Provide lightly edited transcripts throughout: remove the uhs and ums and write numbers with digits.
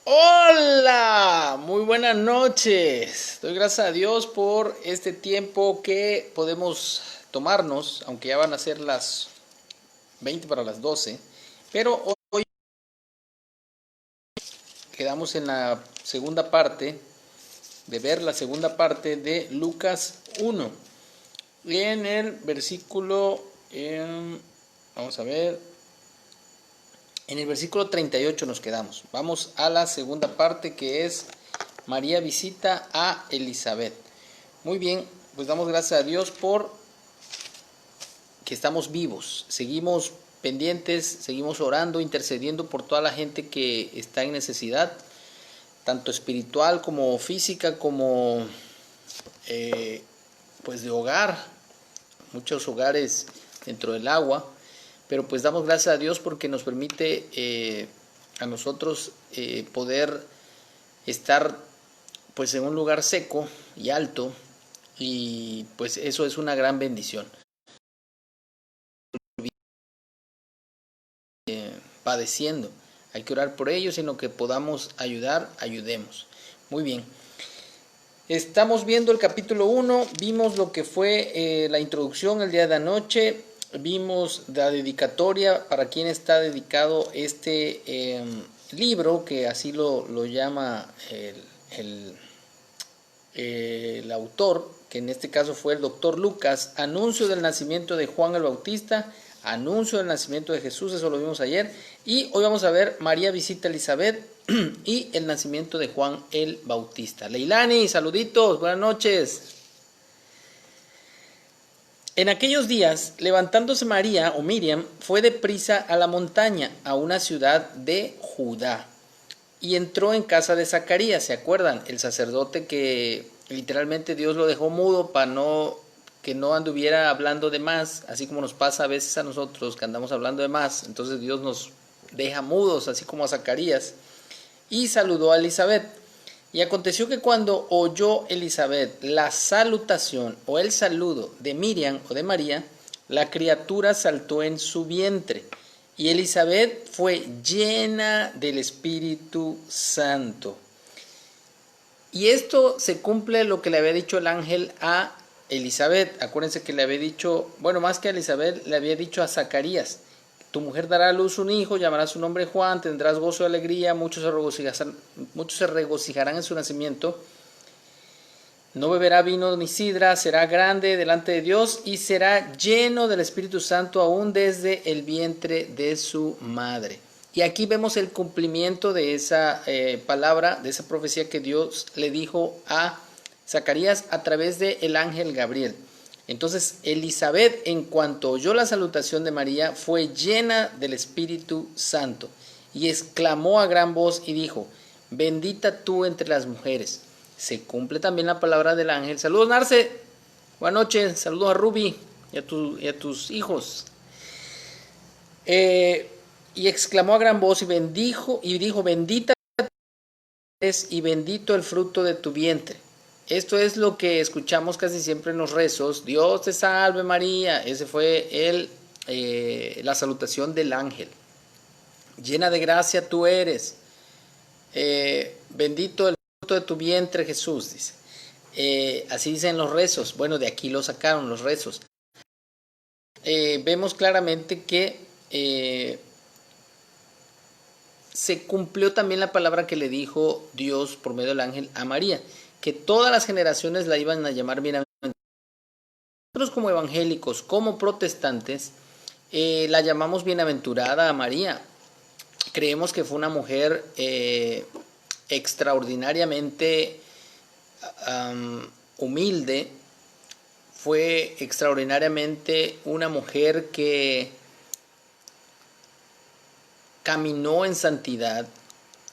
Hola, muy buenas noches. Doy gracias a Dios por este tiempo que podemos tomarnos, aunque ya van a ser las 20 para las 12. Pero hoy quedamos en la segunda parte, de ver la segunda parte de Lucas 1. Y en el versículo, vamos a ver, en el versículo 38 nos quedamos. Vamos a la segunda parte, que es María visita a Elizabeth. Muy bien, pues damos gracias a Dios por que estamos vivos. Seguimos pendientes, seguimos orando, intercediendo por toda la gente que está en necesidad, tanto espiritual como física, como pues de hogar. Muchos hogares dentro del agua. Pero pues damos gracias a Dios porque nos permite a nosotros poder estar pues en un lugar seco y alto, y pues eso es una gran bendición. Padeciendo, hay que orar por ellos, en lo que podamos ayudar, ayudemos. Muy bien, estamos viendo el capítulo 1, vimos lo que fue la introducción el día de anoche, vimos la dedicatoria, para quien está dedicado este libro, que así lo llama el, el autor, que en este caso fue el doctor Lucas. Anuncio del nacimiento de Juan el Bautista, anuncio del nacimiento de Jesús, eso lo vimos ayer, y hoy vamos a ver María visita a Elizabeth y el nacimiento de Juan el Bautista. Leilani, saluditos, buenas noches. En aquellos días, levantándose María o Miriam, fue deprisa a la montaña, a una ciudad de Judá, y entró en casa de Zacarías. ¿Se acuerdan? El sacerdote que literalmente Dios lo dejó mudo para que no anduviera hablando de más, así como nos pasa a veces a nosotros que andamos hablando de más. Entonces Dios nos deja mudos, así como a Zacarías. Y saludó a Elizabeth. Y aconteció que cuando oyó Elizabeth la salutación o el saludo de Miriam o de María, la criatura saltó en su vientre. Y Elizabeth fue llena del Espíritu Santo. Y esto se cumple lo que le había dicho el ángel a Elizabeth. Acuérdense que le había dicho, bueno, más que a Elizabeth, le había dicho a Zacarías: tu mujer dará a luz un hijo, llamará su nombre Juan, tendrás gozo y alegría, muchos se regocijarán en su nacimiento. No beberá vino ni sidra, será grande delante de Dios y será lleno del Espíritu Santo aún desde el vientre de su madre. Y aquí vemos el cumplimiento de esa palabra, de esa profecía que Dios le dijo a Zacarías a través del ángel Gabriel. Entonces Elizabeth, en cuanto oyó la salutación de María, fue llena del Espíritu Santo y exclamó a gran voz y dijo: bendita tú entre las mujeres. Se cumple también la palabra del ángel. Saludos, Narce. Buenas noches. Saludos a Ruby y a tus hijos. Y exclamó a gran voz y dijo: bendita eres y bendito el fruto de tu vientre. Esto es lo que escuchamos casi siempre en los rezos: Dios te salve María. Ese fue la salutación del ángel. Llena de gracia tú eres. Bendito el fruto de tu vientre, Jesús, dice. Así dicen los rezos. Bueno, de aquí lo sacaron los rezos. Vemos claramente que se cumplió también la palabra que le dijo Dios por medio del ángel a María, que todas las generaciones la iban a llamar bienaventurada. Nosotros, como evangélicos, como protestantes, la llamamos bienaventurada a María. Creemos que fue una mujer extraordinariamente humilde, fue extraordinariamente una mujer que caminó en santidad,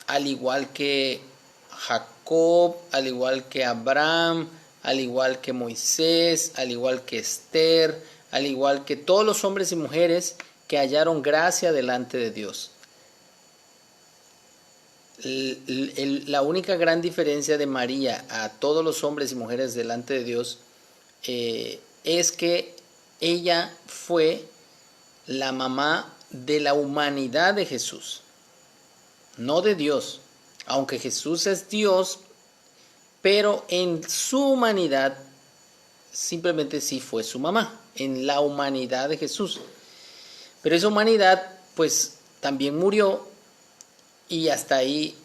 al igual que Jacob, al igual que Abraham, al igual que Moisés, al igual que Esther, al igual que todos los hombres y mujeres que hallaron gracia delante de Dios. La única gran diferencia de María a todos los hombres y mujeres delante de Dios es que ella fue la mamá de la humanidad de Jesús, no de Dios. aunque Jesús es Dios, pero en su humanidad simplemente sí fue su mamá, en la humanidad de Jesús. Pero esa humanidad pues también murió y hasta ahí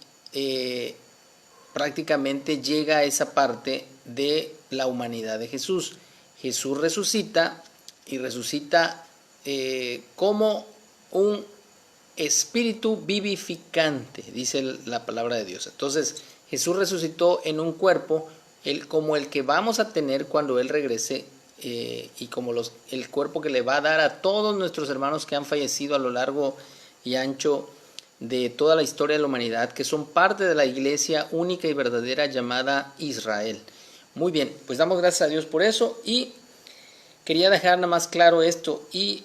prácticamente llega a esa parte de la humanidad de Jesús. Jesús resucita y resucita como un espíritu vivificante, dice la palabra de Dios. Entonces Jesús resucitó en un cuerpo como el que vamos a tener cuando Él regrese, y como el cuerpo que le va a dar a todos nuestros hermanos que han fallecido a lo largo y ancho de toda la historia de la humanidad, que son parte de la iglesia única y verdadera llamada Israel. Muy bien, pues damos gracias a Dios por eso, y quería dejar nada más claro esto y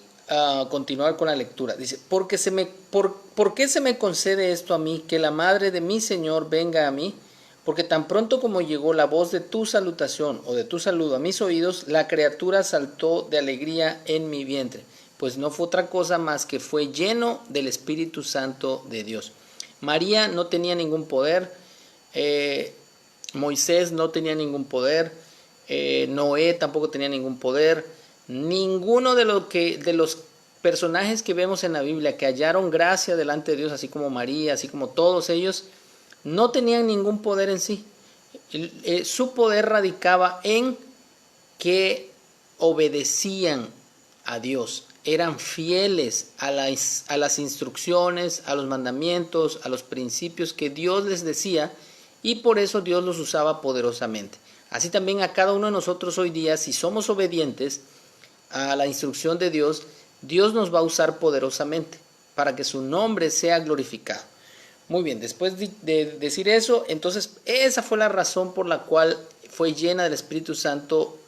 continuar con la lectura. Dice, ¿por qué se me concede esto a mí, que la madre de mi Señor venga a mí? Porque tan pronto como llegó la voz de tu salutación o de tu saludo a mis oídos, la criatura saltó de alegría en mi vientre. Pues no fue otra cosa más que fue lleno del Espíritu Santo de Dios. María no tenía ningún poder, Moisés no tenía ningún poder, Noé tampoco tenía ningún poder. Ninguno de los personajes que vemos en la Biblia que hallaron gracia delante de Dios, así como María, así como todos ellos, no tenían ningún poder en sí. Su poder radicaba en que obedecían a Dios, eran fieles a las instrucciones, a los mandamientos, a los principios que Dios les decía, y por eso Dios los usaba poderosamente. Así también a cada uno de nosotros hoy día, si somos obedientes a la instrucción de Dios, Dios nos va a usar poderosamente para que su nombre sea glorificado. Muy bien, después de decir eso, entonces esa fue la razón por la cual fue llena del Espíritu Santo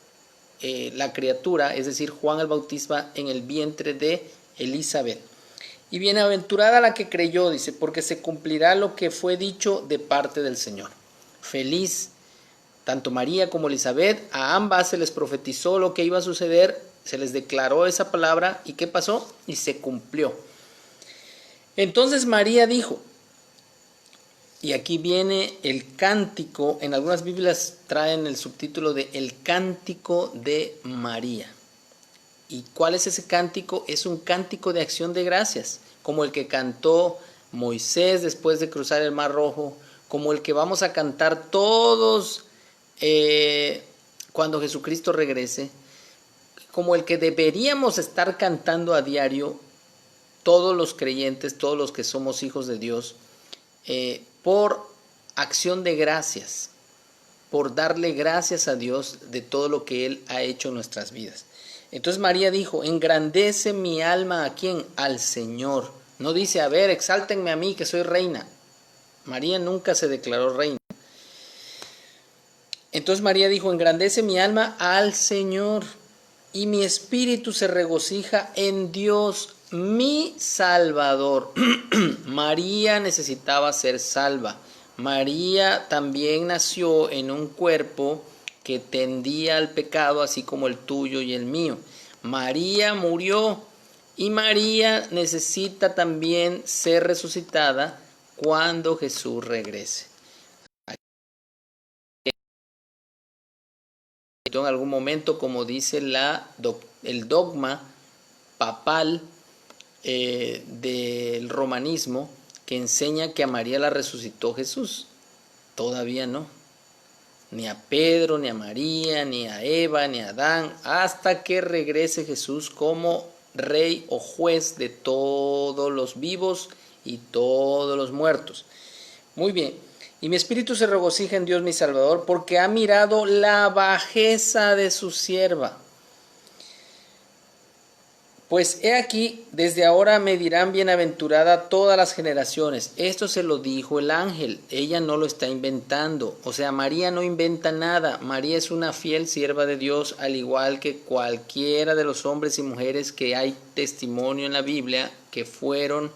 la criatura, es decir, Juan el Bautista, en el vientre de Elizabeth. Y bienaventurada la que creyó, dice, porque se cumplirá lo que fue dicho de parte del Señor. Feliz, tanto María como Elizabeth, a ambas se les profetizó lo que iba a suceder, se les declaró esa palabra, ¿y qué pasó? Y se cumplió. Entonces María dijo, y aquí viene el cántico, en algunas Biblias traen el subtítulo de El Cántico de María. ¿Y cuál es ese cántico? Es un cántico de acción de gracias, como el que cantó Moisés después de cruzar el Mar Rojo, como el que vamos a cantar todos cuando Jesucristo regrese, como el que deberíamos estar cantando a diario todos los creyentes, todos los que somos hijos de Dios, por acción de gracias, por darle gracias a Dios de todo lo que Él ha hecho en nuestras vidas. Entonces María dijo, engrandece mi alma ¿a quién? Al Señor. No dice, a ver, exáltenme a mí que soy reina. María nunca se declaró reina. Entonces María dijo, engrandece mi alma al Señor, y mi espíritu se regocija en Dios, mi Salvador. María necesitaba ser salva. María también nació en un cuerpo que tendía al pecado, así como el tuyo y el mío. María murió y María necesita también ser resucitada cuando Jesús regrese. En algún momento, como dice el dogma papal del romanismo, que enseña que a María la resucitó Jesús. Todavía no. Ni a Pedro, ni a María, ni a Eva, ni a Adán, hasta que regrese Jesús como rey o juez de todos los vivos y todos los muertos. Muy bien. Y mi espíritu se regocija en Dios mi Salvador, porque ha mirado la bajeza de su sierva. Pues he aquí, desde ahora me dirán bienaventurada todas las generaciones. Esto se lo dijo el ángel, ella no lo está inventando. O sea, María no inventa nada. María es una fiel sierva de Dios, al igual que cualquiera de los hombres y mujeres que hay testimonio en la Biblia que fueron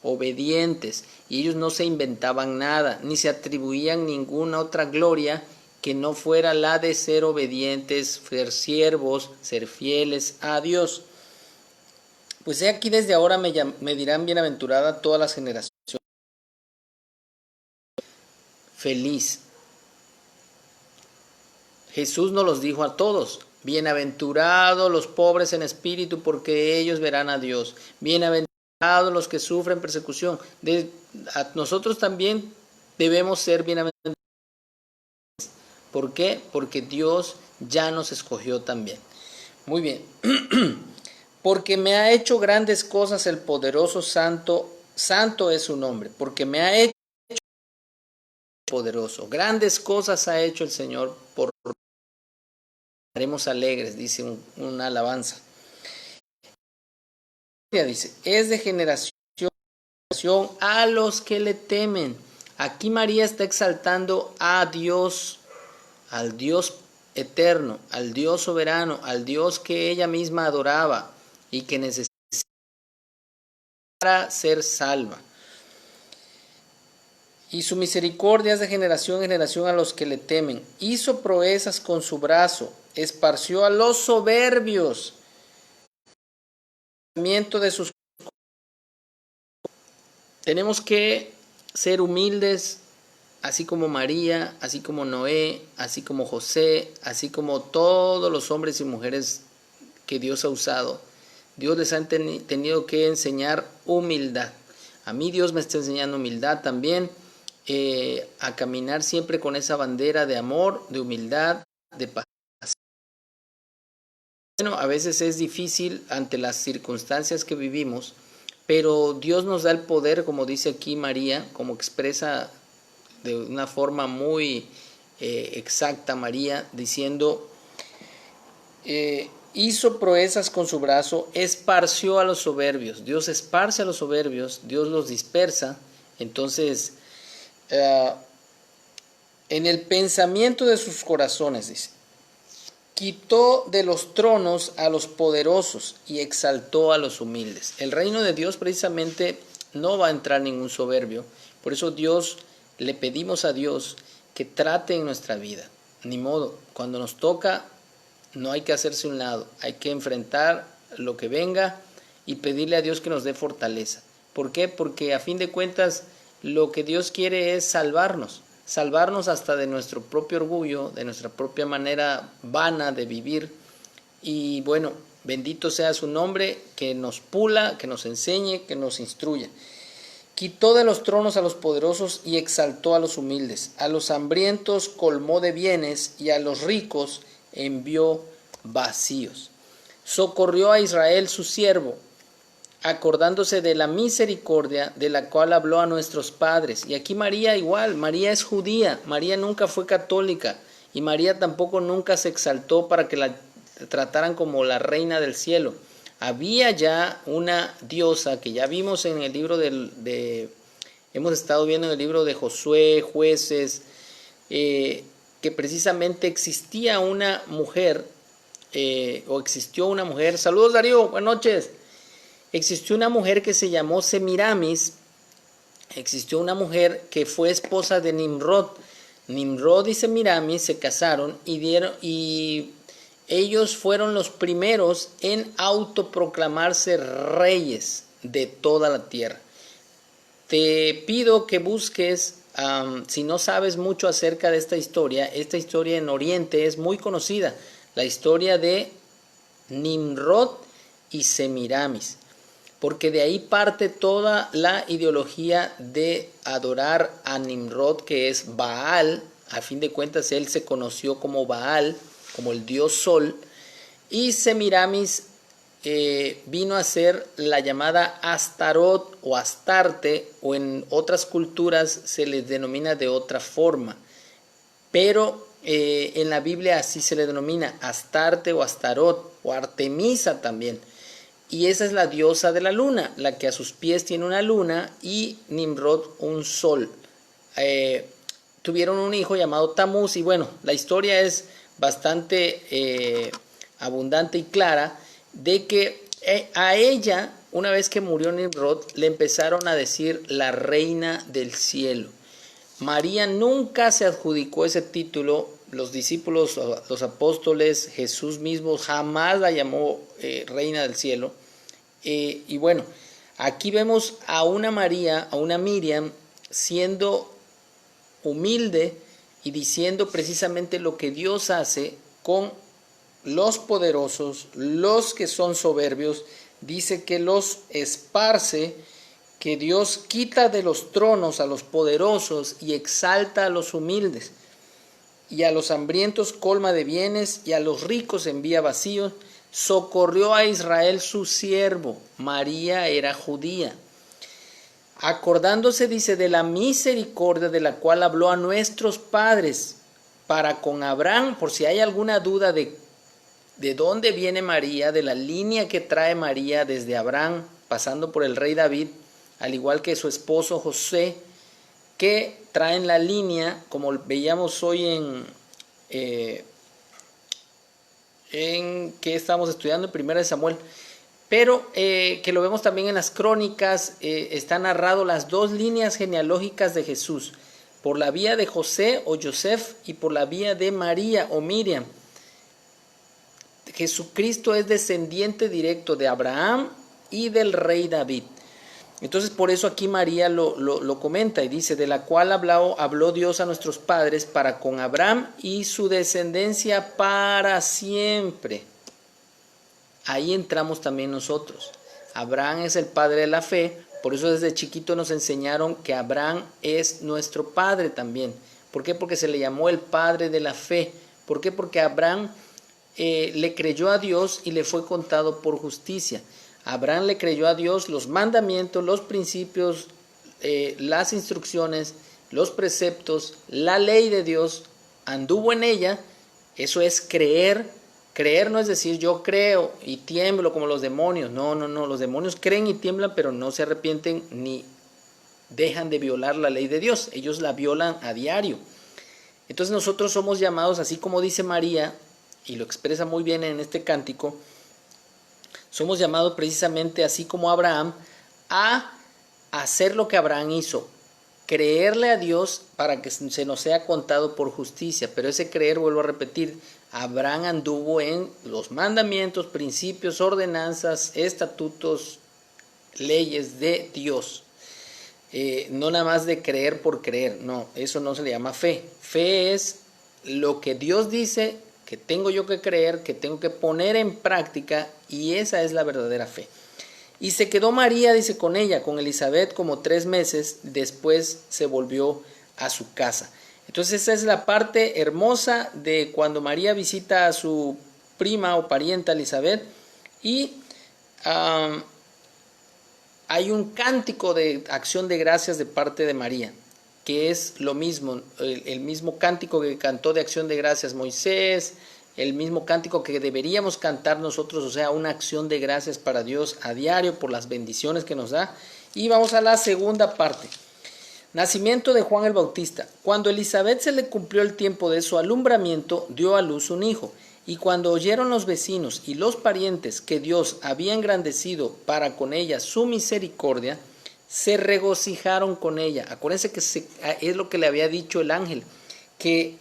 obedientes. Y ellos no se inventaban nada, ni se atribuían ninguna otra gloria que no fuera la de ser obedientes, ser siervos, ser fieles a Dios. Pues he aquí desde ahora me dirán bienaventurada todas las generaciones. feliz. Jesús nos los dijo a todos: bienaventurados los pobres en espíritu, porque ellos verán a Dios. Bienaventurados los que sufren persecución. Nosotros también debemos ser bienaventurados. ¿Por qué? Porque Dios ya nos escogió también. Muy bien. Porque me ha hecho grandes cosas el poderoso santo, santo es su nombre, porque me ha hecho poderoso. Grandes cosas ha hecho el Señor, por estaremos alegres, dice una alabanza. Dice, es de generación a los que le temen. Aquí María está exaltando a Dios, al Dios eterno, al Dios soberano, al Dios que ella misma adoraba y que necesitaba para ser salva. Y su misericordia es de generación en generación a los que le temen. Hizo proezas con su brazo, esparció a los soberbios. De sus... Tenemos que ser humildes, así como María, así como Noé, así como José, así como todos los hombres y mujeres que Dios ha usado. Dios les ha tenido que enseñar humildad. A mí Dios me está enseñando humildad también, a caminar siempre con esa bandera de amor, de humildad, de paz. Bueno, a veces es difícil ante las circunstancias que vivimos, pero Dios nos da el poder, como dice aquí María, como expresa de una forma muy exacta María, diciendo, hizo proezas con su brazo, esparció a los soberbios. Dios esparce a los soberbios, Dios los dispersa. Entonces, en el pensamiento de sus corazones, dice, quitó de los tronos a los poderosos y exaltó a los humildes. El reino de Dios precisamente no va a entrar ningún soberbio. Por eso le pedimos a Dios que trate en nuestra vida. Ni modo, cuando nos toca no hay que hacerse a un lado. Hay que enfrentar lo que venga y pedirle a Dios que nos dé fortaleza. ¿Por qué? Porque a fin de cuentas lo que Dios quiere es salvarnos hasta de nuestro propio orgullo, de nuestra propia manera vana de vivir. Y bueno, bendito sea su nombre, que nos pula, que nos enseñe, que nos instruya. Quitó de los tronos a los poderosos y exaltó a los humildes. A los hambrientos colmó de bienes y a los ricos envió vacíos. Socorrió a Israel su siervo, acordándose de la misericordia de la cual habló a nuestros padres. Y aquí María igual, María es judía, María nunca fue católica y María tampoco nunca se exaltó para que la trataran como la reina del cielo. Había ya una diosa que ya vimos en el libro hemos estado viendo en el libro de Josué, Jueces, que precisamente existía una mujer, o existió una mujer. Saludos Darío, buenas noches. Existió una mujer que se llamó Semiramis, existió una mujer que fue esposa de Nimrod. Nimrod y Semiramis se casaron y ellos fueron los primeros en autoproclamarse reyes de toda la tierra. Te pido que busques, si no sabes mucho acerca de esta historia en Oriente es muy conocida, la historia de Nimrod y Semiramis. Porque de ahí parte toda la ideología de adorar a Nimrod, que es Baal. A fin de cuentas, él se conoció como Baal, como el dios Sol. Y Semiramis vino a ser la llamada Astarot o Astarte, o en otras culturas se les denomina de otra forma. Pero en la Biblia así se le denomina Astarte o Astarot, o Artemisa también. Y esa es la diosa de la luna, la que a sus pies tiene una luna y Nimrod un sol. Tuvieron un hijo llamado Tamuz y bueno, la historia es bastante abundante y clara de que a ella, una vez que murió Nimrod, le empezaron a decir la reina del cielo. María nunca se adjudicó ese título. Los discípulos, los apóstoles, Jesús mismo jamás la llamó reina del cielo. Y bueno, aquí vemos a una María, a una Miriam, siendo humilde y diciendo precisamente lo que Dios hace con los poderosos, los que son soberbios. Dice que los esparce, que Dios quita de los tronos a los poderosos y exalta a los humildes. Y a los hambrientos colma de bienes, y a los ricos envía vacíos. Socorrió a Israel su siervo. María era judía. Acordándose, dice, de la misericordia de la cual habló a nuestros padres, para con Abraham, por si hay alguna duda de dónde viene María, de la línea que trae María desde Abraham, pasando por el rey David, al igual que su esposo José, que traen la línea, como veíamos hoy en que estamos estudiando en 1 Samuel, pero que lo vemos también en las crónicas. Está narrado las dos líneas genealógicas de Jesús, por la vía de José o Joseph y por la vía de María o Miriam. Jesucristo es descendiente directo de Abraham y del rey David. Entonces por eso aquí María lo comenta y dice, de la cual habló Dios a nuestros padres para con Abraham y su descendencia para siempre. Ahí entramos también nosotros. Abraham es el padre de la fe, por eso desde chiquito nos enseñaron que Abraham es nuestro padre también. ¿Por qué? Porque se le llamó el padre de la fe. ¿Por qué? Porque Abraham le creyó a Dios y le fue contado por justicia. Abraham le creyó a Dios los mandamientos, los principios, las instrucciones, los preceptos, la ley de Dios, anduvo en ella. Eso es creer. Creer no es decir yo creo y tiemblo como los demonios. No, los demonios creen y tiemblan, pero no se arrepienten ni dejan de violar la ley de Dios. Ellos la violan a diario. Entonces nosotros somos llamados, así como dice María, y lo expresa muy bien en este cántico, somos llamados precisamente, así como Abraham, a hacer lo que Abraham hizo, creerle a Dios para que se nos sea contado por justicia. Pero ese creer, vuelvo a repetir, Abraham anduvo en los mandamientos, principios, ordenanzas, estatutos, leyes de Dios. No nada más de creer por creer, no, eso no se le llama fe. Fe es lo que Dios dice que tengo yo que creer, que tengo que poner en práctica, y esa es la verdadera fe. Y se quedó María, dice, con ella, con Elizabeth, como 3 meses, después se volvió a su casa. Entonces esa es la parte hermosa de cuando María visita a su prima o parienta Elizabeth, y hay un cántico de acción de gracias de parte de María, que es lo mismo, el mismo cántico que cantó de acción de gracias Moisés, el mismo cántico que deberíamos cantar nosotros, o sea, una acción de gracias para Dios a diario por las bendiciones que nos da. Y vamos a la segunda parte. Nacimiento de Juan el Bautista. Cuando Elizabeth se le cumplió el tiempo de su alumbramiento, dio a luz un hijo. Y cuando oyeron los vecinos y los parientes que Dios había engrandecido para con ella su misericordia, se regocijaron con ella. Acuérdense que es lo que le había dicho el ángel, que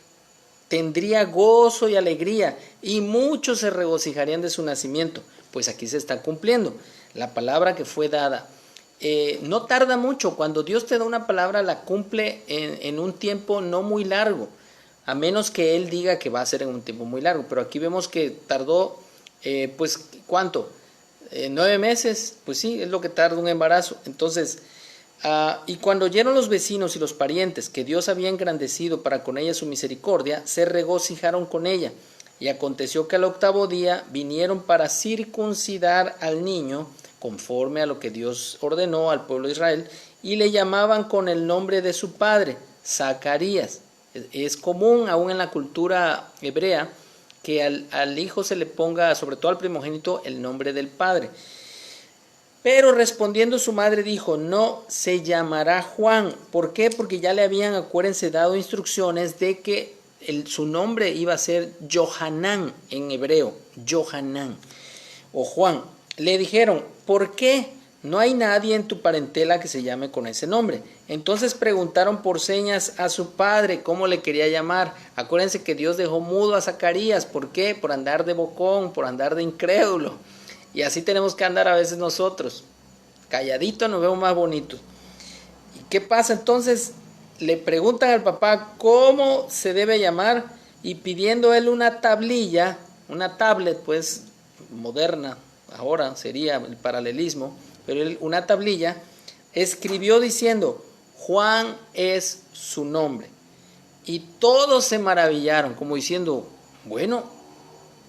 tendría gozo y alegría, y muchos se regocijarían de su nacimiento. Pues aquí se está cumpliendo la palabra que fue dada. No tarda mucho. Cuando Dios te da una palabra, la cumple en un tiempo no muy largo, a menos que Él diga que va a ser en un tiempo muy largo. Pero aquí vemos que tardó, pues, ¿cuánto? 9 meses, pues sí, es lo que tarda un embarazo. Entonces, y cuando oyeron los vecinos y los parientes que Dios había engrandecido para con ella su misericordia, se regocijaron con ella. Y aconteció que al 8º día vinieron para circuncidar al niño, conforme a lo que Dios ordenó al pueblo de Israel, y le llamaban con el nombre de su padre, Zacarías. Es común aún en la cultura hebrea que al hijo se le ponga, sobre todo al primogénito, el nombre del padre. Pero respondiendo su madre dijo, no se llamará Juan. ¿Por qué? Porque ya le habían, acuérdense, dado instrucciones de que su nombre iba a ser Johanán en hebreo, Johanán o Juan. Le dijeron, ¿por qué? No hay nadie en tu parentela que se llame con ese nombre. Entonces preguntaron por señas a su padre cómo le quería llamar. Acuérdense que Dios dejó mudo a Zacarías. ¿Por qué? Por andar de bocón, por andar de incrédulo. Y así tenemos que andar a veces nosotros. Calladito nos vemos más bonitos. ¿Y qué pasa? Entonces le preguntan al papá cómo se debe llamar y pidiendo él una tablilla, una tablet pues moderna, ahora sería el paralelismo, pero él una tablilla, escribió diciendo, Juan es su nombre. Y todos se maravillaron, como diciendo, bueno,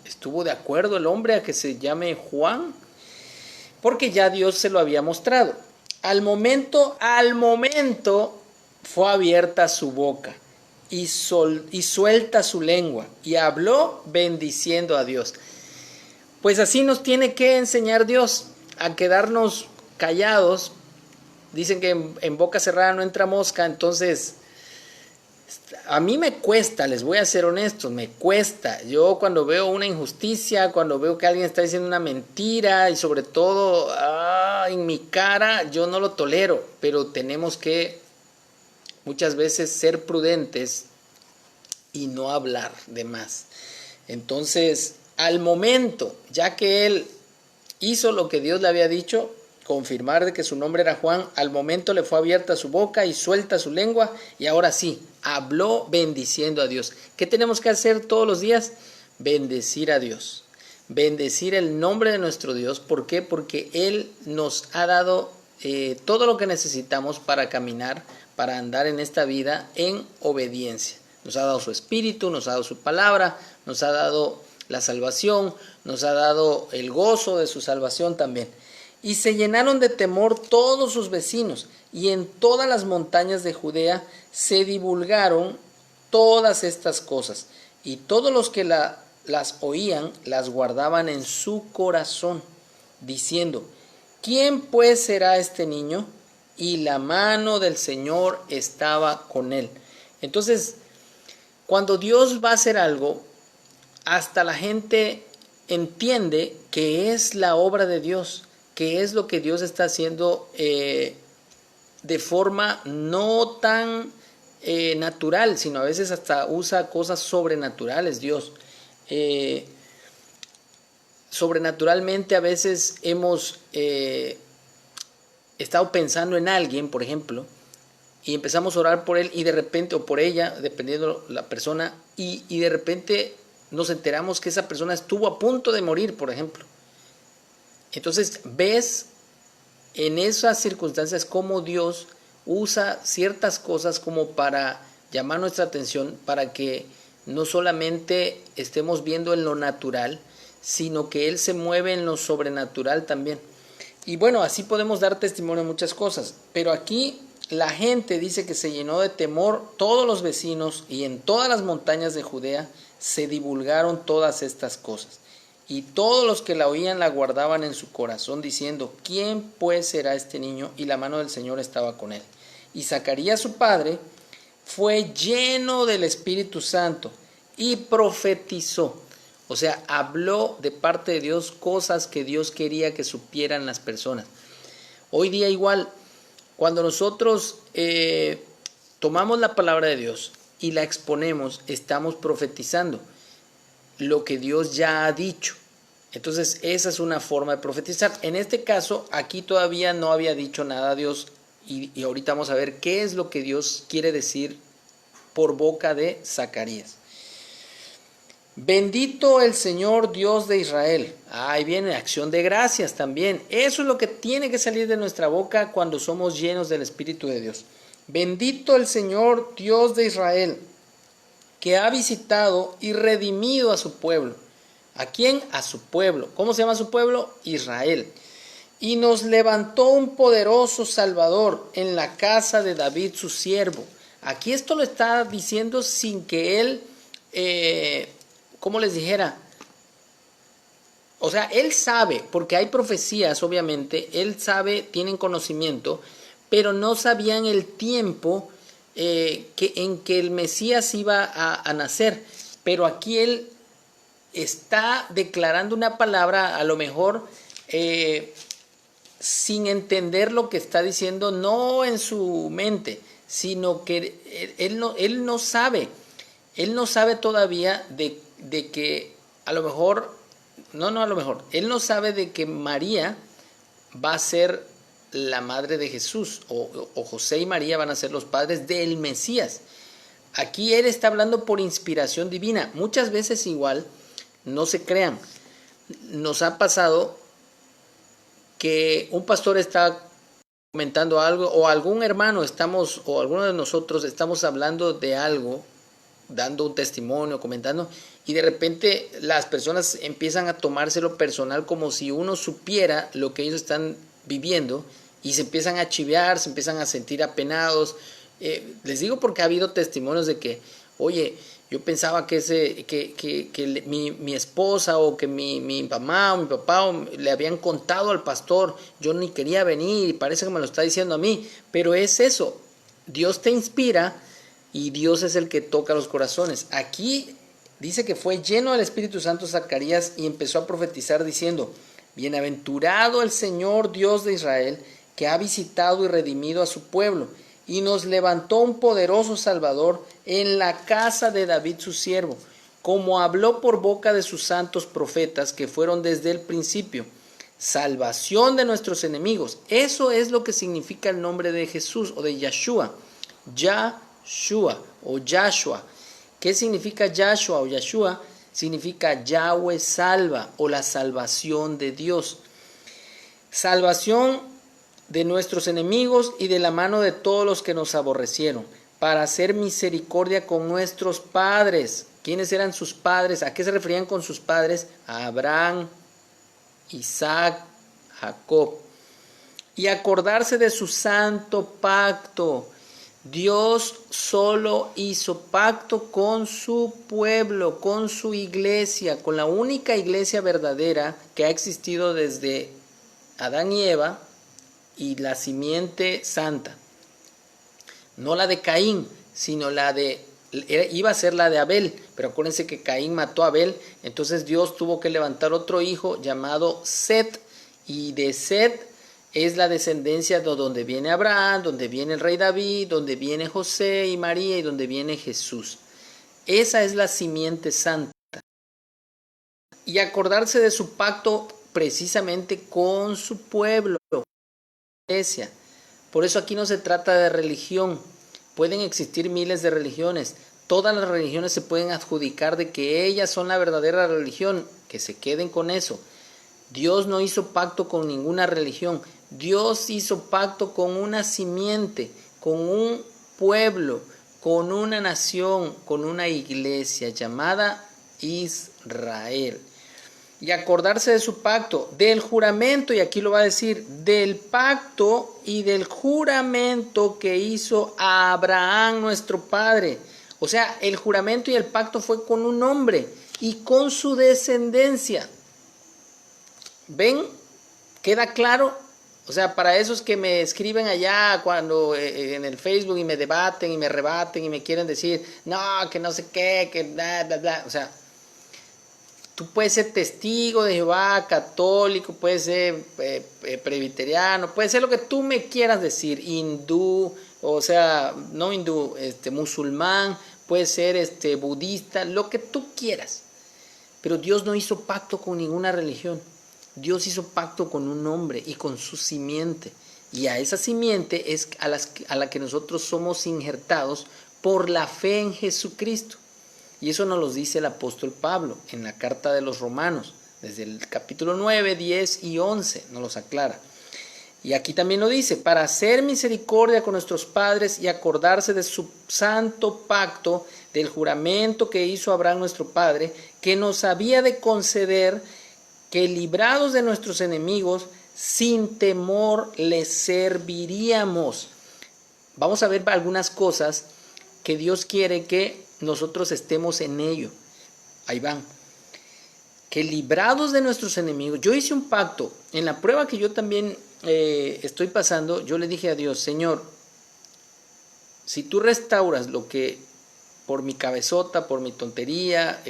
¿estuvo de acuerdo el hombre a que se llame Juan? Porque ya Dios se lo había mostrado. Al momento, fue abierta su boca y suelta su lengua y habló bendiciendo a Dios. Pues así nos tiene que enseñar Dios a quedarnos callados. Dicen que en boca cerrada no entra mosca, entonces a mí me cuesta, les voy a ser honestos, me cuesta. Yo cuando veo una injusticia, cuando veo que alguien está diciendo una mentira y sobre todo en mi cara, yo no lo tolero, pero tenemos que muchas veces ser prudentes y no hablar de más. Entonces, al momento, ya que él hizo lo que Dios le había dicho, confirmar de que su nombre era Juan, al momento le fue abierta su boca y suelta su lengua y ahora sí, habló bendiciendo a Dios. ¿Qué tenemos que hacer todos los días? Bendecir a Dios, bendecir el nombre de nuestro Dios. ¿Por qué? Porque Él nos ha dado todo lo que necesitamos para caminar, para andar en esta vida en obediencia. Nos ha dado su espíritu, nos ha dado su palabra, nos ha dado la salvación, nos ha dado el gozo de su salvación también. Y se llenaron de temor todos sus vecinos, y en todas las montañas de Judea se divulgaron todas estas cosas, y todos los que las oían las guardaban en su corazón, diciendo, ¿quién pues será este niño? Y la mano del Señor estaba con él. Entonces, cuando Dios va a hacer algo, hasta la gente entiende que es la obra de Dios, que es lo que Dios está haciendo de forma no tan natural, sino a veces hasta usa cosas sobrenaturales Dios. Sobrenaturalmente a veces hemos estado pensando en alguien, por ejemplo, y empezamos a orar por él y de repente, o por ella, dependiendo la persona, y de repente nos enteramos que esa persona estuvo a punto de morir, por ejemplo. Entonces ves en esas circunstancias cómo Dios usa ciertas cosas como para llamar nuestra atención, para que no solamente estemos viendo en lo natural, sino que Él se mueve en lo sobrenatural también. Y bueno, así podemos dar testimonio de muchas cosas, pero aquí la gente dice que se llenó de temor, todos los vecinos, y en todas las montañas de Judea se divulgaron todas estas cosas. Y todos los que la oían la guardaban en su corazón, diciendo, ¿quién pues será este niño? Y la mano del Señor estaba con él. Y Zacarías su padre fue lleno del Espíritu Santo y profetizó. O sea, habló de parte de Dios cosas que Dios quería que supieran las personas. Hoy día igual, cuando nosotros tomamos la palabra de Dios y la exponemos, estamos profetizando lo que Dios ya ha dicho. Entonces esa es una forma de profetizar. En este caso, aquí todavía no había dicho nada Dios y ahorita vamos a ver qué es lo que Dios quiere decir por boca de Zacarías. Bendito el Señor Dios de Israel. Ahí viene acción de gracias también. Eso es lo que tiene que salir de nuestra boca cuando somos llenos del Espíritu de Dios. Bendito el Señor Dios de Israel, que ha visitado y redimido a su pueblo. ¿A quién? A su pueblo. ¿Cómo se llama su pueblo? Israel. Y nos levantó un poderoso Salvador en la casa de David su siervo. Aquí esto lo está diciendo sin que él, ¿cómo les dijera? O sea, él sabe, porque hay profecías, obviamente, él sabe, tienen conocimiento, pero no sabían el tiempo en que el Mesías iba a nacer. Pero aquí él está declarando una palabra, a lo mejor sin entender lo que está diciendo, no en su mente, sino que él no sabe todavía de que a lo mejor, él no sabe de que María va a ser la madre de Jesús, o José y María van a ser los padres del Mesías. Aquí él está hablando por inspiración divina. Muchas veces igual, no se crean, nos ha pasado que un pastor está comentando algo, o algún hermano o alguno de nosotros estamos hablando de algo, dando un testimonio, comentando, y de repente las personas empiezan a tomárselo personal como si uno supiera lo que ellos están viviendo, y se empiezan a chivear, se empiezan a sentir apenados. Les digo porque ha habido testimonios de que, oye, yo pensaba que mi esposa o que mi mamá o mi papá le habían contado al pastor, yo ni quería venir y parece que me lo está diciendo a mí, pero es eso, Dios te inspira y Dios es el que toca los corazones. Aquí dice que fue lleno del Espíritu Santo Zacarías y empezó a profetizar diciendo, bienaventurado el Señor Dios de Israel, que ha visitado y redimido a su pueblo, y nos levantó un poderoso Salvador en la casa de David su siervo, como habló por boca de sus santos profetas que fueron desde el principio, salvación de nuestros enemigos. Eso es lo que significa el nombre de Jesús o de Yahshua, Yahshua o Yahshua. ¿Qué significa Yahshua o Yahshua? Significa Yahweh salva o la salvación de Dios. Salvación de nuestros enemigos y de la mano de todos los que nos aborrecieron, para hacer misericordia con nuestros padres. ¿Quiénes eran sus padres? ¿A qué se referían con sus padres? A Abraham, Isaac, Jacob. Y acordarse de su santo pacto. Dios solo hizo pacto con su pueblo, con su iglesia, con la única iglesia verdadera que ha existido desde Adán y Eva, y la simiente santa, no la de Caín, sino iba a ser la de Abel, pero acuérdense que Caín mató a Abel, entonces Dios tuvo que levantar otro hijo llamado Set, y de Set es la descendencia de donde viene Abraham, donde viene el rey David, donde viene José y María y donde viene Jesús. Esa es la simiente santa. Y acordarse de su pacto precisamente con su pueblo. Iglesia. Por eso aquí no se trata de religión. Pueden existir miles de religiones. Todas las religiones se pueden adjudicar de que ellas son la verdadera religión. Que se queden con eso. Dios no hizo pacto con ninguna religión. Dios hizo pacto con una simiente, con un pueblo, con una nación, con una iglesia llamada Israel. Y acordarse de su pacto, del juramento, y aquí lo va a decir, del pacto y del juramento que hizo a Abraham nuestro padre. O sea, el juramento y el pacto fue con un hombre y con su descendencia. ¿Ven? ¿Queda claro? O sea, para esos que me escriben allá cuando en el Facebook y me debaten y me rebaten y me quieren decir, no, que no sé qué, que bla, bla, bla. O sea, tú puedes ser testigo de Jehová, católico, puedes ser presbiteriano, puede ser lo que tú me quieras decir, hindú, o sea, no hindú, musulmán, puede ser budista, lo que tú quieras. Pero Dios no hizo pacto con ninguna religión. Dios hizo pacto con un hombre y con su simiente. Y a esa simiente es a la que nosotros somos injertados por la fe en Jesucristo. Y eso nos lo dice el apóstol Pablo en la carta de los Romanos, desde el capítulo 9, 10 y 11, nos los aclara. Y aquí también lo dice, para hacer misericordia con nuestros padres y acordarse de su santo pacto, del juramento que hizo Abraham nuestro padre, que nos había de conceder que librados de nuestros enemigos, sin temor les serviríamos. Vamos a ver algunas cosas que Dios quiere que nosotros estemos en ello. Ahí van. Que librados de nuestros enemigos. Yo hice un pacto. En la prueba que yo también estoy pasando, yo le dije a Dios, Señor, si tú restauras lo que por mi cabezota, por mi tontería,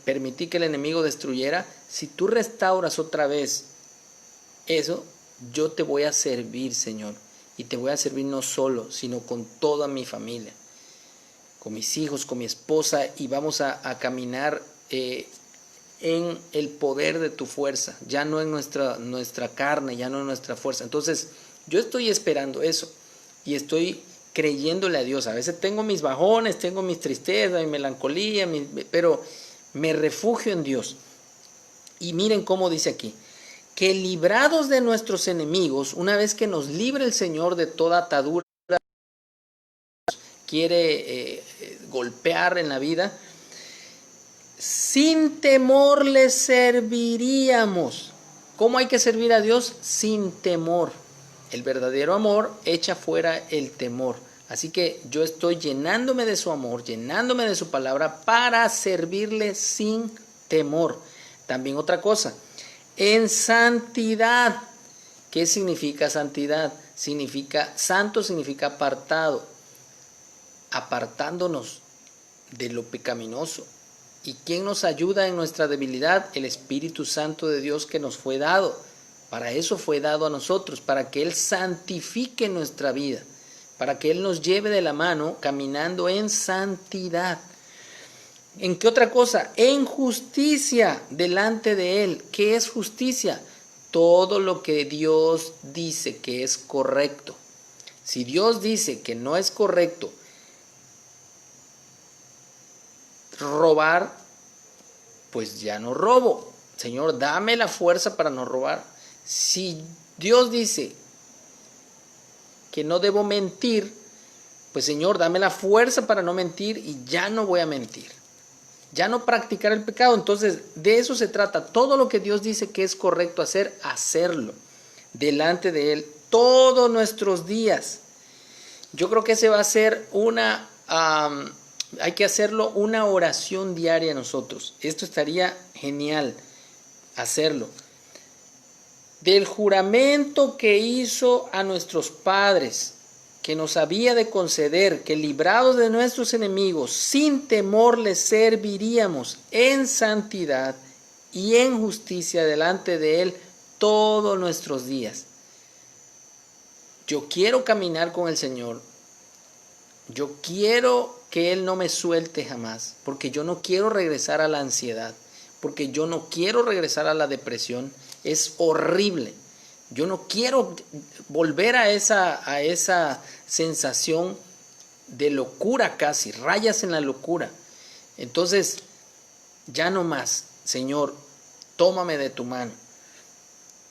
permití que el enemigo destruyera, si tú restauras otra vez eso, yo te voy a servir, Señor. Y te voy a servir no solo, sino con toda mi familia, con mis hijos, con mi esposa, y vamos a caminar en el poder de tu fuerza, ya no en nuestra carne, ya no en nuestra fuerza. Entonces, yo estoy esperando eso y estoy creyéndole a Dios. A veces tengo mis bajones, tengo mis tristezas, mi melancolía, pero me refugio en Dios. Y miren cómo dice aquí, que librados de nuestros enemigos, una vez que nos libre el Señor de toda atadura, quiere golpear en la vida, sin temor le serviríamos. ¿Cómo hay que servir a Dios? Sin temor. El verdadero amor echa fuera el temor. Así que yo estoy llenándome de su amor, llenándome de su palabra para servirle sin temor. También otra cosa, en santidad. ¿Qué significa santidad? Santo significa apartado, apartándonos de lo pecaminoso. ¿Y quién nos ayuda en nuestra debilidad? El Espíritu Santo de Dios que nos fue dado. Para eso fue dado a nosotros, para que Él santifique nuestra vida, para que Él nos lleve de la mano caminando en santidad. ¿En qué otra cosa? En justicia delante de Él. ¿Qué es justicia? Todo lo que Dios dice que es correcto. Si Dios dice que no es correcto robar, pues ya no robo. Señor, dame la fuerza para no robar. Si Dios dice que no debo mentir, pues Señor, dame la fuerza para no mentir y ya no voy a mentir. Ya no practicar el pecado. Entonces, de eso se trata. Todo lo que Dios dice que es correcto hacer, hacerlo delante de Él todos nuestros días. Yo creo que ese va a ser hay que hacerlo una oración diaria nosotros. Esto estaría genial hacerlo. Del juramento que hizo a nuestros padres, que nos había de conceder, que librados de nuestros enemigos, sin temor les serviríamos en santidad y en justicia delante de Él todos nuestros días. Yo quiero caminar con el Señor. Yo quiero que Él no me suelte jamás, porque yo no quiero regresar a la ansiedad, porque yo no quiero regresar a la depresión. Es horrible. Yo no quiero volver a esa sensación de locura casi, rayas en la locura. Entonces, ya no más, Señor, tómame de tu mano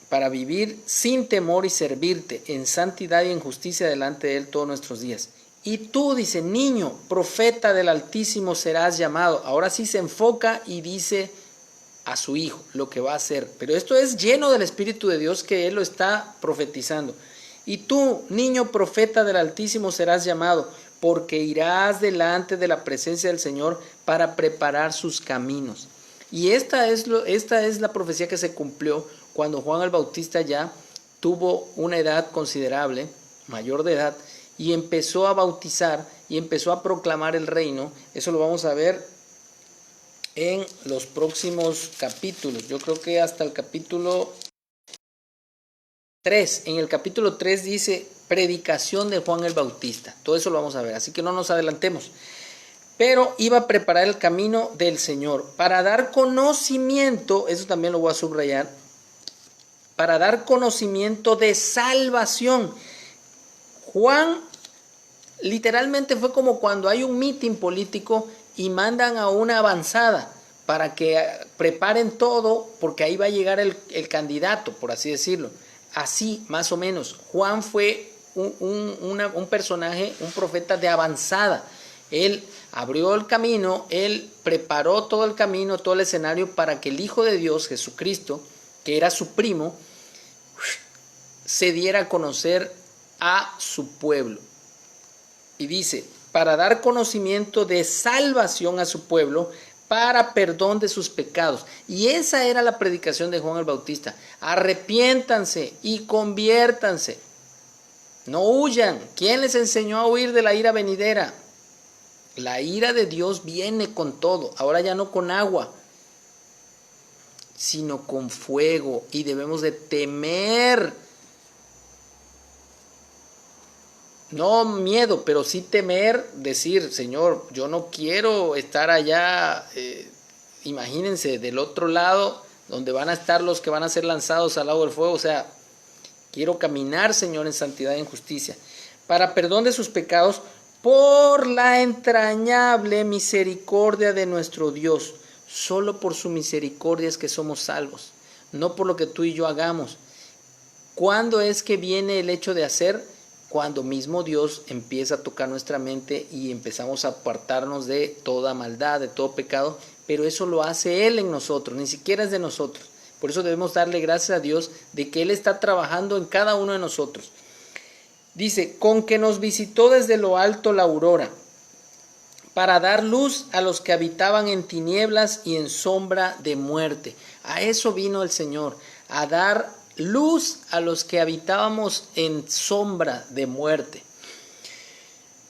para vivir sin temor y servirte en santidad y en justicia delante de Él todos nuestros días. Y tú, dice, niño, profeta del Altísimo serás llamado. Ahora sí se enfoca y dice a su hijo lo que va a hacer. Pero esto es lleno del Espíritu de Dios que Él lo está profetizando. Y tú, niño profeta del Altísimo serás llamado, porque irás delante de la presencia del Señor para preparar sus caminos. Y esta es la profecía que se cumplió cuando Juan el Bautista ya tuvo una edad considerable, mayor de edad, y empezó a bautizar y empezó a proclamar el reino. Eso lo vamos a ver en los próximos capítulos. Yo creo que hasta el capítulo 3. En el capítulo 3 dice predicación de Juan el Bautista. Todo eso lo vamos a ver, así que no nos adelantemos. Pero iba a preparar el camino del Señor para dar conocimiento, eso también lo voy a subrayar, para dar conocimiento de salvación. Juan literalmente fue como cuando hay un mitin político y mandan a una avanzada para que preparen todo, porque ahí va a llegar el candidato, por así decirlo. Así, más o menos, Juan fue un personaje, un profeta de avanzada. Él abrió el camino, él preparó todo el camino, todo el escenario para que el Hijo de Dios, Jesucristo, que era su primo, se diera a conocer a su pueblo. Y dice, para dar conocimiento de salvación a su pueblo, para perdón de sus pecados. Y esa era la predicación de Juan el Bautista. Arrepiéntanse y conviértanse. No huyan. ¿Quién les enseñó a huir de la ira venidera? La ira de Dios viene con todo. Ahora ya no con agua, sino con fuego. Y debemos de temer. No miedo, pero sí temer, decir, Señor, yo no quiero estar allá imagínense, del otro lado, donde van a estar los que van a ser lanzados al lago del fuego. O sea, quiero caminar, Señor, en santidad y en justicia, para perdón de sus pecados, por la entrañable misericordia de nuestro Dios. Solo por su misericordia es que somos salvos, no por lo que tú y yo hagamos. ¿Cuándo es que viene el hecho de hacer? Cuando mismo Dios empieza a tocar nuestra mente y empezamos a apartarnos de toda maldad, de todo pecado, pero eso lo hace Él en nosotros, ni siquiera es de nosotros. Por eso debemos darle gracias a Dios de que Él está trabajando en cada uno de nosotros. Dice, con que nos visitó desde lo alto la aurora, para dar luz a los que habitaban en tinieblas y en sombra de muerte. A eso vino el Señor, a dar luz a los que habitábamos en sombra de muerte.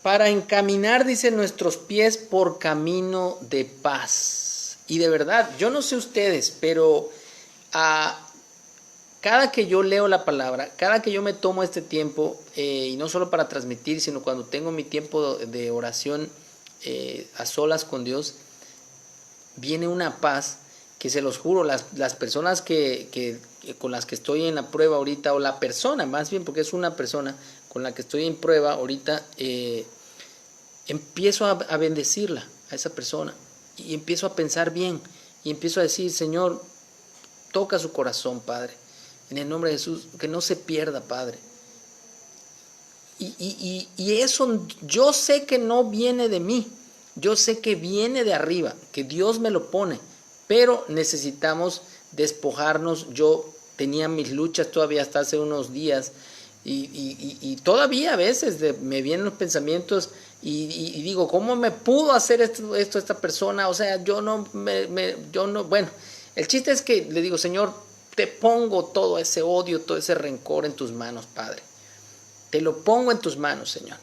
Para encaminar, dice, nuestros pies por camino de paz. Y de verdad, yo no sé ustedes, pero cada que yo leo la palabra, cada que yo me tomo este tiempo, y no solo para transmitir, sino cuando tengo mi tiempo de oración a solas con Dios, viene una paz que se los juro, las personas que con las que estoy en la prueba ahorita, o la persona más bien, porque es una persona con la que estoy en prueba ahorita, empiezo a bendecirla, a esa persona, y empiezo a pensar bien, y empiezo a decir, Señor, toca su corazón, Padre, en el nombre de Jesús, que no se pierda, Padre. Y eso yo sé que no viene de mí, yo sé que viene de arriba, que Dios me lo pone, pero necesitamos despojarnos. Yo tenía mis luchas todavía hasta hace unos días, y todavía a veces me vienen los pensamientos y digo, ¿cómo me pudo hacer esto esta persona? O sea, yo no, bueno, el chiste es que le digo, Señor, te pongo todo ese odio, todo ese rencor en tus manos, Padre. Te lo pongo en tus manos, Señor.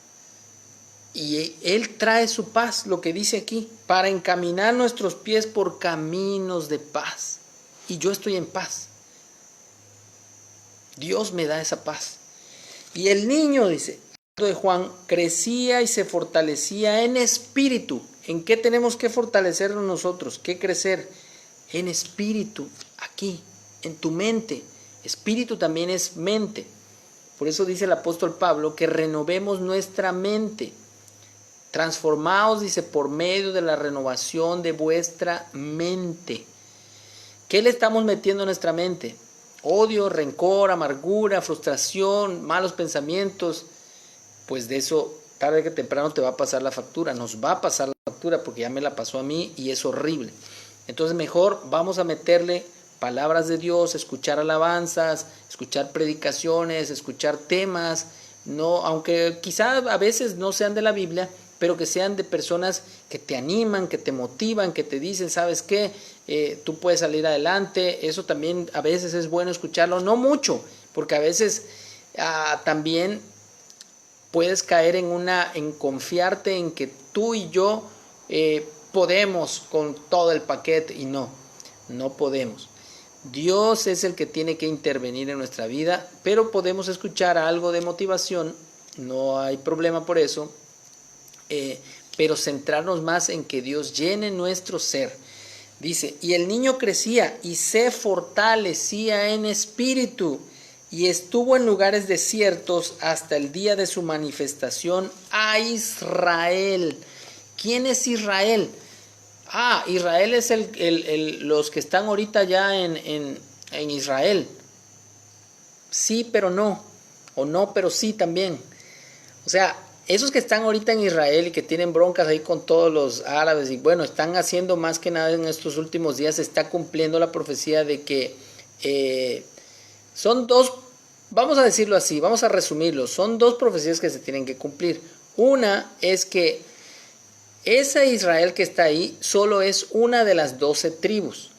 Y Él trae su paz, lo que dice aquí, para encaminar nuestros pies por caminos de paz. Y yo estoy en paz. Dios me da esa paz. Y el niño, dice de Juan, crecía y se fortalecía en espíritu. ¿En qué tenemos que fortalecernos nosotros? ¿Qué crecer? En espíritu, aquí, en tu mente. Espíritu también es mente. Por eso dice el apóstol Pablo que renovemos nuestra mente. Transformaos, dice, por medio de la renovación de vuestra mente. ¿Qué le estamos metiendo a nuestra mente? Odio, rencor, amargura, frustración, malos pensamientos. Pues de eso, tarde que temprano te va a pasar la factura. Nos va a pasar la factura porque ya me la pasó a mí y es horrible. Entonces mejor vamos a meterle palabras de Dios, escuchar alabanzas, escuchar predicaciones, escuchar temas, no, aunque quizá a veces no sean de la Biblia, pero que sean de personas que te animan, que te motivan, que te dicen, ¿sabes qué? Tú puedes salir adelante. Eso también a veces es bueno escucharlo, no mucho, porque a veces también puedes caer en confiarte en que tú y yo podemos con todo el paquete, y no podemos. Dios es el que tiene que intervenir en nuestra vida, pero podemos escuchar algo de motivación, no hay problema por eso, pero centrarnos más en que Dios llene nuestro ser. Dice, y el niño crecía y se fortalecía en espíritu, y estuvo en lugares desiertos hasta el día de su manifestación a Israel. ¿Quién es Israel? Israel es los que están ahorita ya en Israel. Sí, pero no. O no, pero sí también. O sea, esos que están ahorita en Israel y que tienen broncas ahí con todos los árabes, y bueno, están haciendo más que nada en estos últimos días, se está cumpliendo la profecía de que son dos, vamos a decirlo así, vamos a resumirlo, son dos profecías que se tienen que cumplir. Una es que ese Israel que está ahí solo es una de las 12 tribus.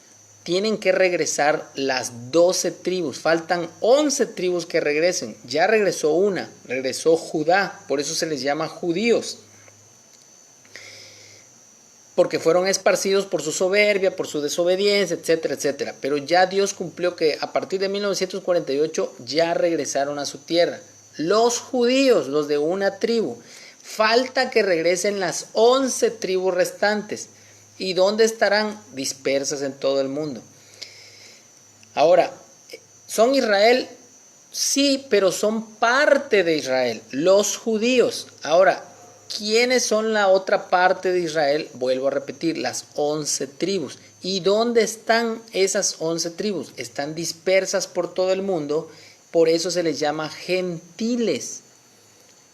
Tienen que regresar las 12 tribus. Faltan 11 tribus que regresen. Ya regresó una, regresó Judá. Por eso se les llama judíos. Porque fueron esparcidos por su soberbia, por su desobediencia, etcétera, etcétera. Pero ya Dios cumplió que a partir de 1948 ya regresaron a su tierra. Los judíos, los de una tribu. Falta que regresen las 11 tribus restantes. ¿Y dónde estarán? Dispersas en todo el mundo. Ahora, ¿son Israel? Sí, pero son parte de Israel, los judíos. Ahora, ¿quiénes son la otra parte de Israel? Vuelvo a repetir, las 11 tribus. ¿Y dónde están esas 11 tribus? Están dispersas por todo el mundo, por eso se les llama gentiles.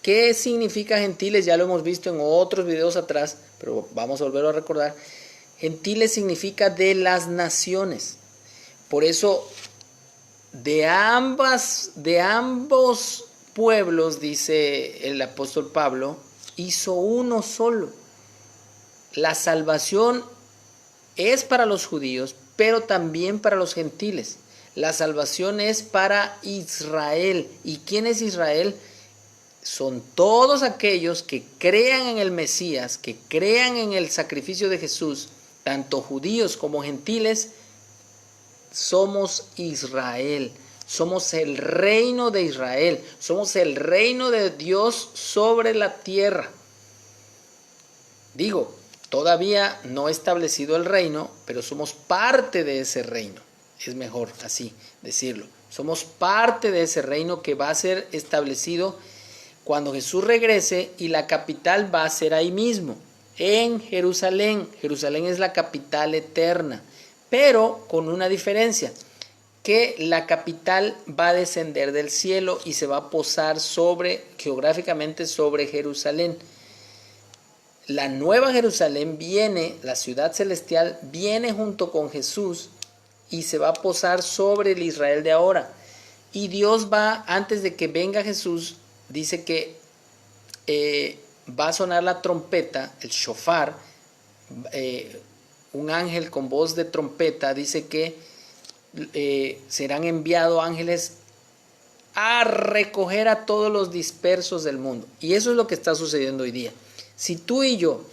¿Qué significa gentiles? Ya lo hemos visto en otros videos atrás, pero vamos a volverlo a recordar. Gentiles significa de las naciones. Por eso, de ambos pueblos, dice el apóstol Pablo, hizo uno solo. La salvación es para los judíos, pero también para los gentiles. La salvación es para Israel. ¿Y quién es Israel? Son todos aquellos que crean en el Mesías, que crean en el sacrificio de Jesús, tanto judíos como gentiles. Somos Israel, somos el reino de Israel, somos el reino de Dios sobre la tierra. Digo, todavía no he establecido el reino, pero somos parte de ese reino. Es mejor así decirlo. Somos parte de ese reino que va a ser establecido cuando Jesús regrese, y la capital va a ser ahí mismo, en Jerusalén. Jerusalén es la capital eterna, pero con una diferencia, que la capital va a descender del cielo y se va a posar geográficamente sobre Jerusalén. La nueva Jerusalén viene, la ciudad celestial viene junto con Jesús y se va a posar sobre el Israel de ahora. Y Dios va, antes de que venga Jesús, dice que va a sonar la trompeta, el shofar, un ángel con voz de trompeta, dice que serán enviados ángeles a recoger a todos los dispersos del mundo. Y eso es lo que está sucediendo hoy día. Si tú y yo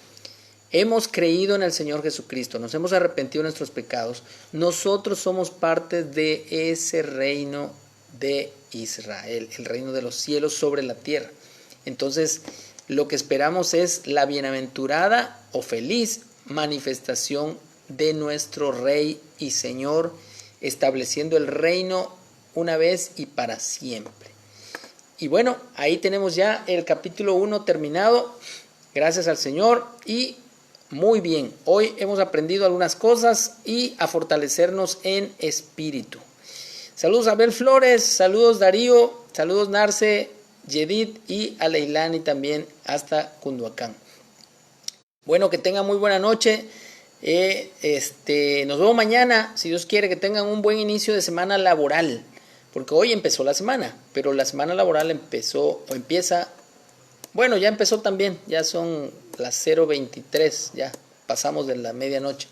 hemos creído en el Señor Jesucristo, nos hemos arrepentido de nuestros pecados, nosotros somos parte de ese reino de Israel, el reino de los cielos sobre la tierra. Entonces, lo que esperamos es la bienaventurada o feliz manifestación de nuestro Rey y Señor, estableciendo el reino una vez y para siempre. Y bueno, ahí tenemos ya el capítulo 1 terminado. Gracias al Señor y muy bien. Hoy hemos aprendido algunas cosas y a fortalecernos en espíritu. Saludos a Abel Flores, saludos Darío, saludos Narce, Yedid y a Leilani también hasta Cunduacán. Bueno, que tengan muy buena noche. Nos vemos mañana, si Dios quiere, que tengan un buen inicio de semana laboral, porque hoy empezó la semana, pero la semana laboral empieza, bueno, ya empezó también, ya son las 0:23, ya pasamos de la medianoche.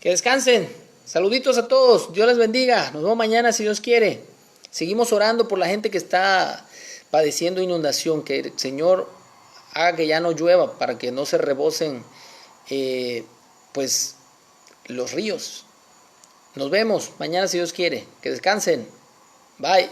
Que descansen, saluditos a todos, Dios les bendiga, nos vemos mañana si Dios quiere. Seguimos orando por la gente que está padeciendo inundación, que el Señor haga que ya no llueva para que no se rebosen pues los ríos. Nos vemos mañana si Dios quiere. Que descansen. Bye.